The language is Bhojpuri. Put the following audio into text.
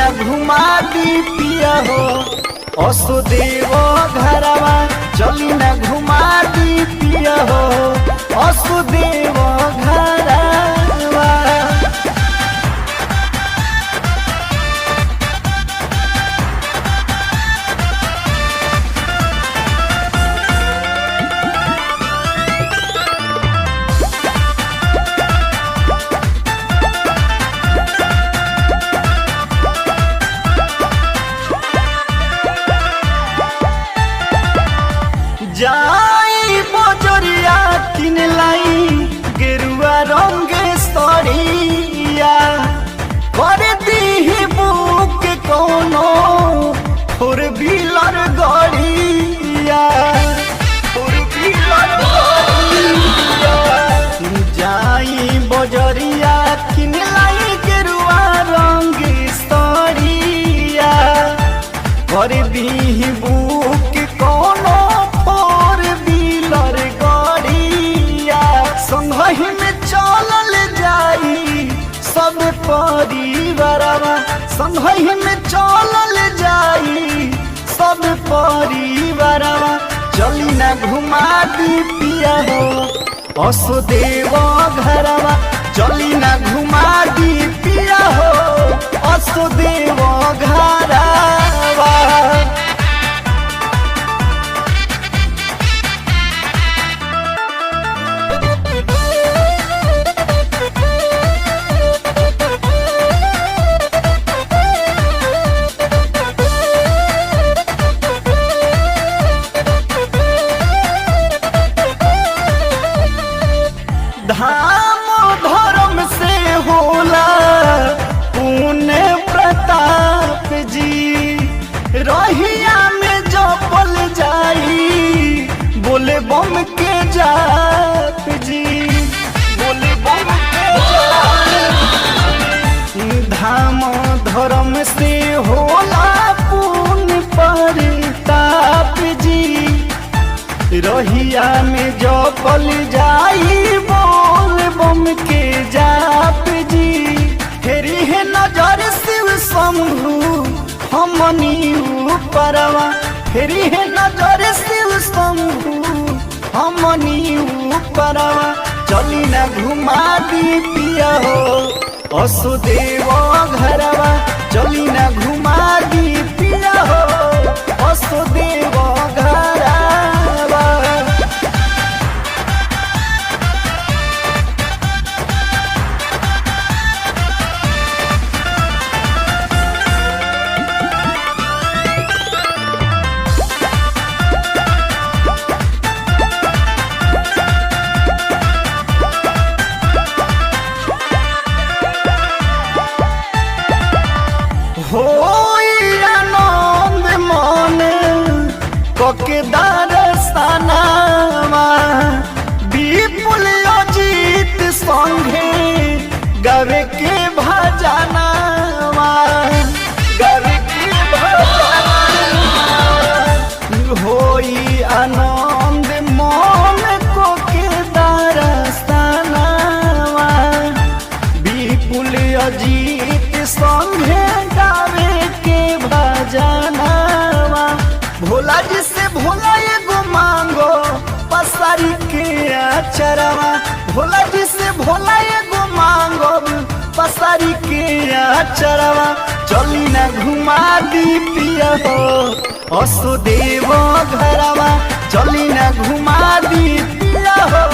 ना घुमा दी पिया हो असुदेव घरवा चली ना घुमा दी पिया हो असुदेव घरवा। जाई बजरिया किन लाई गेरुआ रंग सड़िया कर दी बुक कोनो फोर व्हीलर गड़िया जाई बजरिया किन लाई गेरुआ रंग सड़िया कर दी बुक कोनो संगहि में चलल जाई सब परिवारवा संगहि में चलल जाई सब परिवारवा चली ना घुमा दी पिया हो असुदेव घरवा चली ना घुमा दी पिया हो असुदेव घरवा। धाम धर्म से होला पुण्य प्रताप जी रहिया में जपल जाई बोले बम के जाप जी बोले बम के धाम धर्म से होला पुण्य प्रताप जी रहिया में जपल जाई बोल बम के जाप जी फेरी है नजर शिव शंभु हमनी ऊपरवा फेरी है नजर शिव शंभु हमनी ऊपरवा चली ना घुमा दी पिया हो असुदेव घरवा चली ना घुमा दी पिया हो असुदेव घरवा। होई आनंद मन कके दर्शनमा विपुल अजीत संगे गावे के भजनमा गावे के भजनमा होई आनंद मन कके दर्शनमा विपुल अजीत संगे भोला जी से भोला एगो मांगो पसारी के अचरवा भोला जी से भोला एगो मांगो पसारी के अचरवा चली ना घुमा दी पिया हो असुदेव घरवा चली ना घुमा दी पिया हो